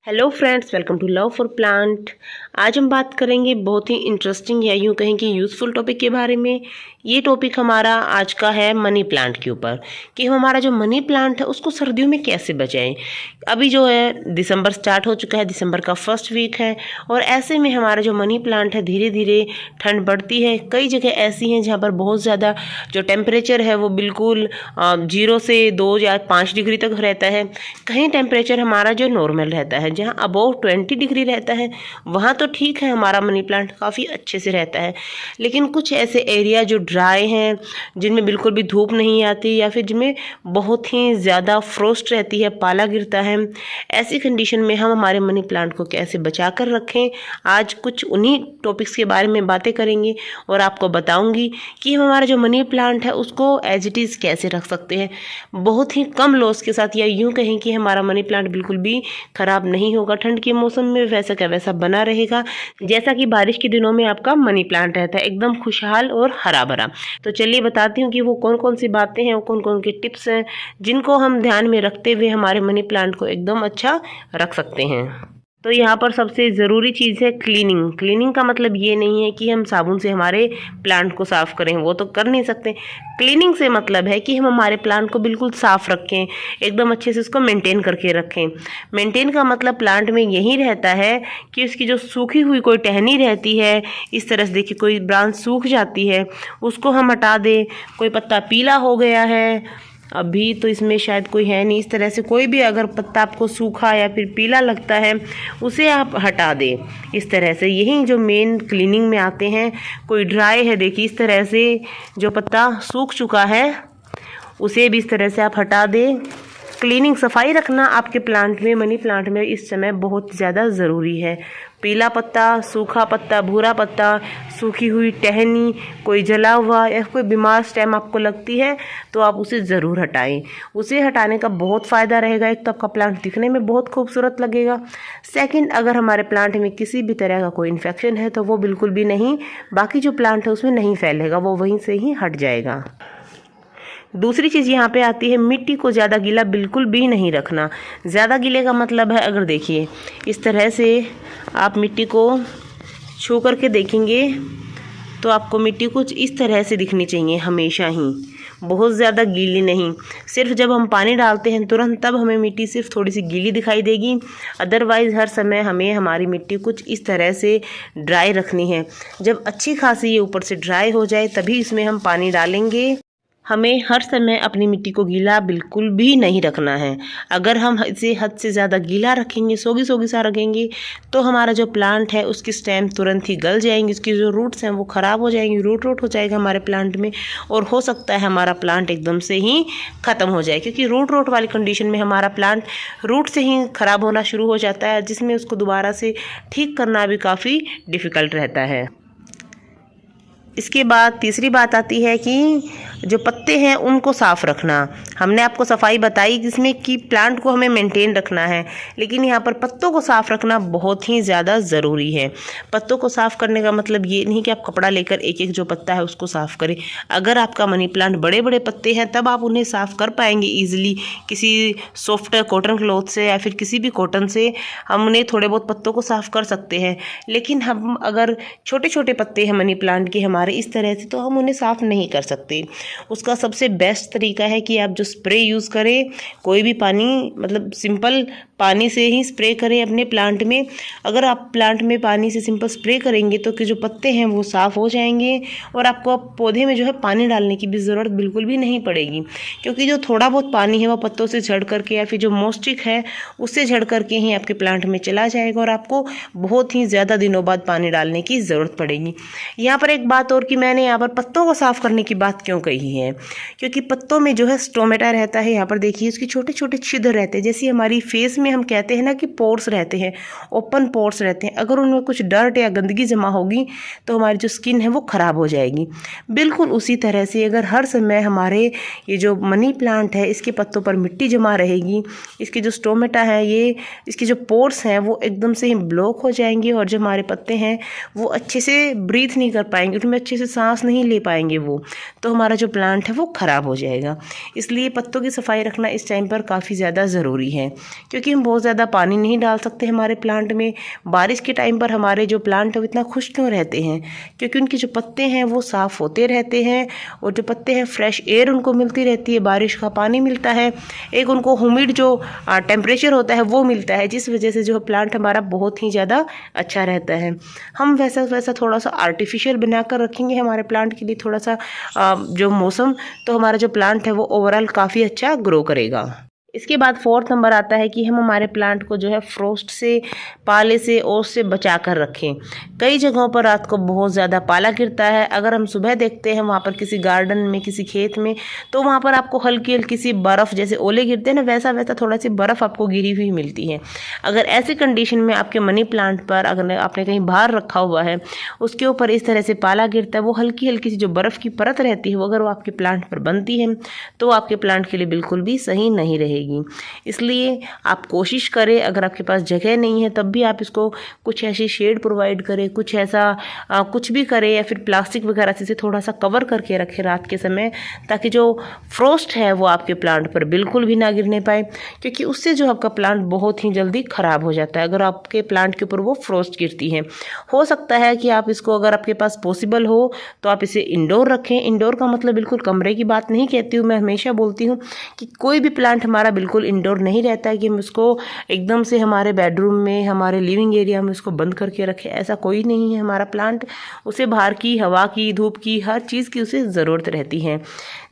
Hello friends, welcome to love for plant. आज हम बात करेंगे बहुत ही इंटरेस्टिंग या यूँ कहें कि यूज़फुल टॉपिक के बारे में। ये टॉपिक हमारा आज का है मनी प्लांट के ऊपर कि हमारा जो मनी प्लांट है उसको सर्दियों में कैसे बचाएं। अभी जो है दिसंबर स्टार्ट हो चुका है, दिसंबर का फर्स्ट वीक है और ऐसे में हमारा जो मनी प्लांट है धीरे धीरे ठंड बढ़ती है। कई जगह ऐसी हैं जहाँ पर बहुत ज़्यादा जो टेम्परेचर है वो बिल्कुल 0 से 2 या 5 डिग्री तक रहता है। कहीं टेम्परेचर हमारा जो नॉर्मल रहता है, जहाँ अबव 20 डिग्री रहता है वहाँ तो ठीक है, हमारा मनी प्लांट काफ़ी अच्छे से रहता है। लेकिन कुछ ऐसे एरिया जो ड्राई हैं, जिनमें बिल्कुल भी धूप नहीं आती या फिर जिनमें बहुत ही ज़्यादा फ्रोस्ट रहती है, पाला गिरता है, ऐसी कंडीशन में हम हमारे मनी प्लांट को कैसे बचा कर रखें, आज कुछ उन्हीं टॉपिक्स के बारे में बातें करेंगे और आपको बताऊंगी कि हम हमारा जो मनी प्लांट है उसको एज इट इज़ कैसे रख सकते हैं बहुत ही कम लॉस के साथ, या यूँ कहें कि हमारा मनी प्लांट बिल्कुल भी ख़राब नहीं होगा। ठंड के मौसम में वैसा का वैसा बना रहेगा जैसा कि बारिश के दिनों में आपका मनी प्लांट रहता है, एकदम खुशहाल और हरा भरा। तो चलिए बताती हूँ कि वो कौन कौन सी बातें हैं, वो कौन कौन के टिप्स हैं जिनको हम ध्यान में रखते हुए हमारे मनी प्लांट को एकदम अच्छा रख सकते हैं। तो यहाँ पर सबसे ज़रूरी चीज़ है क्लीनिंग। क्लीनिंग का मतलब ये नहीं है कि हम साबुन से हमारे प्लांट को साफ़ करें, वो तो कर नहीं सकते। क्लीनिंग से मतलब है कि हम हमारे प्लांट को बिल्कुल साफ़ रखें, एकदम अच्छे से उसको मेंटेन करके रखें। मेंटेन का मतलब प्लांट में यही रहता है कि उसकी जो सूखी हुई कोई टहनी रहती है, इस तरह से देखिए कोई ब्रांच सूख जाती है उसको हम हटा दें। कोई पत्ता पीला हो गया है, अभी तो इसमें शायद कोई है नहीं, इस तरह से कोई भी अगर पत्ता आपको सूखा या फिर पीला लगता है उसे आप हटा दें। इस तरह से यही जो मेन क्लीनिंग में आते हैं। कोई ड्राई है, देखिए इस तरह से जो पत्ता सूख चुका है उसे भी इस तरह से आप हटा दें। क्लीनिंग, सफाई रखना आपके प्लांट में, मनी प्लांट में इस समय बहुत ज़्यादा ज़रूरी है। पीला पत्ता, सूखा पत्ता, भूरा पत्ता, सूखी हुई टहनी, कोई जला हुआ या कोई बीमार स्टेम आपको लगती है तो आप उसे ज़रूर हटाएं। उसे हटाने का बहुत फ़ायदा रहेगा। एक तो आपका प्लांट दिखने में बहुत खूबसूरत लगेगा, सेकंड अगर हमारे प्लांट में किसी भी तरह का कोई इन्फेक्शन है तो वो बिल्कुल भी नहीं, बाकी जो प्लांट है उसमें नहीं फैलेगा, वो वहीं से ही हट जाएगा। दूसरी चीज़ यहाँ पे आती है, मिट्टी को ज़्यादा गीला बिल्कुल भी नहीं रखना। ज़्यादा गीले का मतलब है, अगर देखिए इस तरह से आप मिट्टी को छू करके देखेंगे तो आपको मिट्टी कुछ इस तरह से दिखनी चाहिए हमेशा ही, बहुत ज़्यादा गीली नहीं। सिर्फ जब हम पानी डालते हैं तुरंत तब हमें मिट्टी सिर्फ थोड़ी सी गीली दिखाई देगी, अदरवाइज़ हर समय हमें हमारी मिट्टी कुछ इस तरह से ड्राई रखनी है। जब अच्छी खासी ये ऊपर से ड्राई हो जाए तभी इसमें हम पानी डालेंगे। हमें हर समय अपनी मिट्टी को गीला बिल्कुल भी नहीं रखना है। अगर हम इसे हद से ज़्यादा गीला रखेंगे, सोगी सोगी सा रखेंगे, तो हमारा जो प्लांट है उसकी स्टेम तुरंत ही गल जाएंगी, उसकी जो रूट्स हैं वो ख़राब हो जाएंगी, रूट हो जाएगा हमारे प्लांट में और हो सकता है हमारा प्लांट एकदम से ही ख़त्म हो जाए, क्योंकि रूट वाली कंडीशन में हमारा प्लांट रूट से ही ख़राब होना शुरू हो जाता है, जिसमें उसको दोबारा से ठीक करना भी काफ़ी डिफ़िकल्ट रहता है। इसके बाद तीसरी बात आती है कि जो पत्ते हैं उनको साफ़ रखना। हमने आपको सफाई बताई जिसमें कि प्लांट को हमें मेंटेन रखना है, लेकिन यहाँ पर पत्तों को साफ़ रखना बहुत ही ज़्यादा ज़रूरी है। पत्तों को साफ़ करने का मतलब ये नहीं कि आप कपड़ा लेकर एक एक जो पत्ता है उसको साफ़ करें। अगर आपका मनी प्लांट बड़े बड़े पत्ते हैं तब आप उन्हें साफ़ कर पाएंगे ईजिली, किसी सॉफ्ट कॉटन क्लॉथ से या फिर किसी भी कॉटन से हम उन्हें थोड़े बहुत पत्तों को साफ़ कर सकते हैं। लेकिन हम अगर छोटे छोटे पत्ते हैं मनी प्लांट के हमारे इस तरह से, तो हम उन्हें साफ़ नहीं कर सकते। उसका सबसे बेस्ट तरीका है कि आप जो स्प्रे यूज़ करें, कोई भी पानी, मतलब सिंपल पानी से ही स्प्रे करें अपने प्लांट में। अगर आप प्लांट में पानी से सिंपल स्प्रे करेंगे तो कि जो पत्ते हैं वो साफ़ हो जाएंगे और आपको पौधे में जो है पानी डालने की भी ज़रूरत बिल्कुल भी नहीं पड़ेगी, क्योंकि जो थोड़ा बहुत पानी है वो पत्तों से झड़ करके या फिर जो मॉइस्चर है उससे झड़ करके ही आपके प्लांट में चला जाएगा और आपको बहुत ही ज़्यादा दिनों बाद पानी डालने की ज़रूरत पड़ेगी। यहाँ पर एक बात और कि मैंने यहाँ पर पत्तों को साफ़ करने की बात क्यों कही है, क्योंकि पत्तों में जो है स्टोमेटा रहता है। यहाँ पर देखिए उसके छोटे छोटे छिद्र रहते हैं, जैसे हमारी फेस में हम कहते हैं ना कि पोर्स रहते हैं, ओपन पोर्स रहते हैं। अगर उनमें कुछ डर्ट या गंदगी जमा होगी तो हमारी जो स्किन है वो ख़राब हो जाएगी। बिल्कुल उसी तरह से अगर हर समय हमारे ये जो मनी प्लांट है इसके पत्तों पर मिट्टी जमा रहेगी, इसके जो स्टोमेटा है, ये इसके जो पोर्स हैं वो एकदम से ही ब्लॉक हो जाएंगे और जो हमारे पत्ते हैं वो अच्छे से ब्रीथ नहीं कर पाएंगे, उनमें अच्छे से सांस नहीं ले पाएंगे वो, तो हमारा जो प्लांट है वो ख़राब हो जाएगा। इसलिए पत्तों की सफाई रखना इस टाइम पर काफ़ी ज़्यादा ज़रूरी है, क्योंकि हम बहुत ज़्यादा पानी नहीं डाल सकते हमारे प्लांट में। बारिश के टाइम पर हमारे जो प्लांट है वो इतना खुश क्यों रहते हैं, क्योंकि उनके जो पत्ते हैं वो साफ़ होते रहते हैं, और जो पत्ते हैं फ्रेश एयर उनको मिलती रहती है, बारिश का पानी मिलता है, एक उनको ह्यूमिड जो टेम्परेचर होता है वो मिलता है, जिस वजह से जो प्लांट हमारा बहुत ही ज़्यादा अच्छा रहता है। हम वैसा थोड़ा सा आर्टिफिशियल बनाकर रखेंगे हमारे प्लांट के लिए थोड़ा सा जो मौसम, तो हमारा जो प्लांट है वो ओवरऑल काफ़ी अच्छा ग्रो करेगा। इसके बाद 4th नंबर आता है कि हम हमारे प्लांट को जो है फ्रोस्ट से, पाले से, ओस से बचा कर रखें। कई जगहों पर रात को बहुत ज़्यादा पाला गिरता है। अगर हम सुबह देखते हैं वहाँ पर किसी गार्डन में, किसी खेत में, तो वहाँ पर आपको हल्की हल्की सी बर्फ़, जैसे ओले गिरते हैं ना, वैसा थोड़ा सी बर्फ़ आपको गिरी हुई मिलती है। अगर ऐसी कंडीशन में आपके मनी प्लांट पर, अगर आपने कहीं बाहर रखा हुआ है, उसके ऊपर इस तरह से पाला गिरता है, वो हल्की हल्की सी जो बर्फ़ की परत रहती है वो अगर वो आपके प्लांट पर बनती है तो आपके प्लांट के लिए बिल्कुल भी सही नहीं रहेगी। इसलिए आप कोशिश करें, अगर आपके पास जगह नहीं है तब भी आप इसको कुछ ऐसी शेड प्रोवाइड करें, कुछ ऐसा कुछ भी करें, या फिर प्लास्टिक वगैरह से थोड़ा सा कवर करके रखें रात के समय, ताकि जो फ्रोस्ट है वो आपके प्लांट पर बिल्कुल भी ना गिरने पाए, क्योंकि उससे जो आपका प्लांट बहुत ही जल्दी ख़राब हो जाता है अगर आपके प्लांट के ऊपर वो फ्रोस्ट गिरती है। हो सकता है कि आप इसको, अगर आपके पास पॉसिबल हो तो आप इसे इंडोर रखें। इंडोर का मतलब बिल्कुल कमरे की बात नहीं कहती हूँ, मैं हमेशा बोलती हूँ कि कोई भी प्लांट हमारा बिल्कुल इंडोर नहीं रहता है कि हम उसको एकदम से हमारे बेडरूम में, हमारे लिविंग एरिया में उसको बंद करके रखें, ऐसा कोई नहीं है। हमारा प्लांट, उसे बाहर की हवा की, धूप की, हर चीज़ की उसे ज़रूरत रहती है।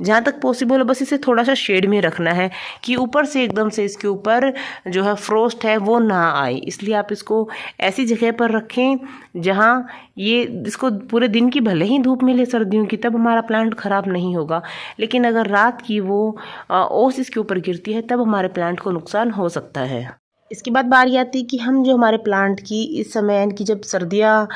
जहाँ तक पॉसिबल हो बस इसे थोड़ा सा शेड में रखना है कि ऊपर से एकदम से इसके ऊपर जो है फ्रोस्ट है वो ना आए। इसलिए आप इसको ऐसी जगह पर रखें जहाँ ये, इसको पूरे दिन की भले ही धूप मिले सर्दियों की, तब हमारा प्लांट ख़राब नहीं होगा, लेकिन अगर रात की वो ओस इसके ऊपर गिरती है तब हमारे प्लांट को नुकसान हो सकता है। इसके बाद बारी आती है कि हम जो हमारे प्लांट की इस समय, यानी कि जब सर्दियाँ,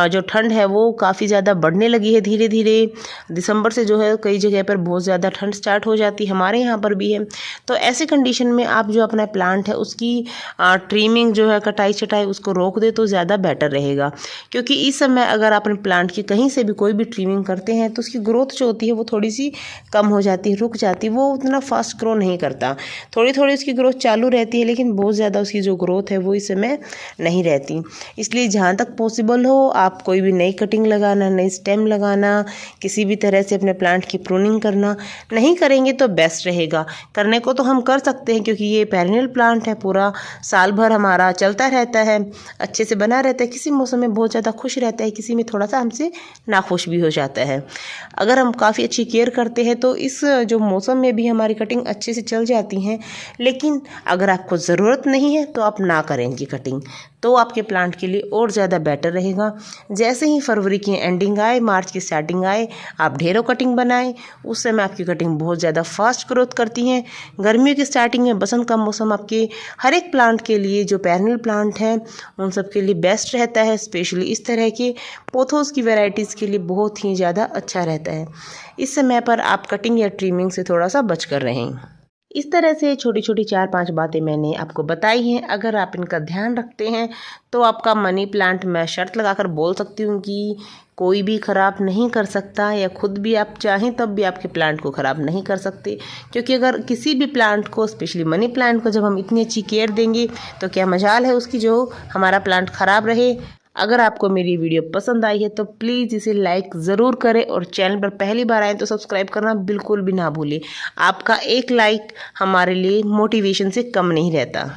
जो ठंड है वो काफ़ी ज़्यादा बढ़ने लगी है धीरे धीरे, दिसंबर से जो है कई जगह पर बहुत ज़्यादा ठंड स्टार्ट हो जाती है, हमारे यहाँ पर भी है। तो ऐसे कंडीशन में आप जो अपना प्लांट है उसकी ट्रिमिंग जो है, कटाई छटाई, उसको रोक दे तो ज़्यादा बेटर रहेगा, क्योंकि इस समय अगर अपने प्लांट की कहीं से भी कोई भी ट्रिमिंग करते हैं तो उसकी ग्रोथ जो होती है वो थोड़ी सी कम हो जाती है, रुक जाती है, वो उतना फास्ट ग्रो नहीं करता। थोड़ी थोड़ी उसकी ग्रोथ चालू रहती है, लेकिन बहुत ज़्यादा उसकी जो ग्रोथ है वो इस समय नहीं रहती। इसलिए जहाँ तक पॉसिबल हो आप कोई भी नई कटिंग लगाना, नई स्टेम लगाना, किसी भी तरह से अपने प्लांट की प्रूनिंग करना नहीं करेंगे तो बेस्ट रहेगा। करने को तो हम कर सकते हैं, क्योंकि ये पेरेनियल प्लांट है, पूरा साल भर हमारा चलता रहता है, अच्छे से बना रहता है, किसी मौसम में बहुत ज़्यादा खुश रहता है, किसी में थोड़ा सा हमसे नाखुश भी हो जाता है। अगर हम काफ़ी अच्छी केयर करते हैं तो इस जो मौसम में भी हमारी कटिंग अच्छे से चल जाती हैं। लेकिन अगर आपको ज़रूरत नहीं है तो आप ना करें इनकी कटिंग, तो आपके प्लांट के लिए और ज़्यादा बेटर रहेगा। जैसे ही फरवरी की एंडिंग आए, मार्च की स्टार्टिंग आए, आप ढेरों कटिंग बनाएं, उस समय आपकी कटिंग बहुत ज़्यादा फास्ट ग्रोथ करती हैं। गर्मियों की स्टार्टिंग में, बसंत का मौसम आपके हर एक प्लांट के लिए, जो पेरेनियल प्लांट हैं उन सब के लिए बेस्ट रहता है। स्पेशली इस तरह के पोथोस की वैरायटीज़ के लिए बहुत ही ज़्यादा अच्छा रहता है। इस समय पर आप कटिंग या ट्रिमिंग से थोड़ा सा बच कर रहें। इस तरह से छोटी छोटी 4-5 बातें मैंने आपको बताई हैं। अगर आप इनका ध्यान रखते हैं तो आपका मनी प्लांट, मैं शर्त लगाकर बोल सकती हूँ कि कोई भी ख़राब नहीं कर सकता, या खुद भी आप चाहें तब भी आपके प्लांट को ख़राब नहीं कर सकते। क्योंकि अगर किसी भी प्लांट को, स्पेशली मनी प्लांट को, जब हम इतनी अच्छी केयर देंगे तो क्या मजाल है उसकी जो हमारा प्लांट ख़राब रहे। अगर आपको मेरी वीडियो पसंद आई है तो प्लीज़ इसे लाइक ज़रूर करें, और चैनल पर पहली बार आए तो सब्सक्राइब करना बिल्कुल भी ना भूलें। आपका एक लाइक हमारे लिए मोटिवेशन से कम नहीं रहता।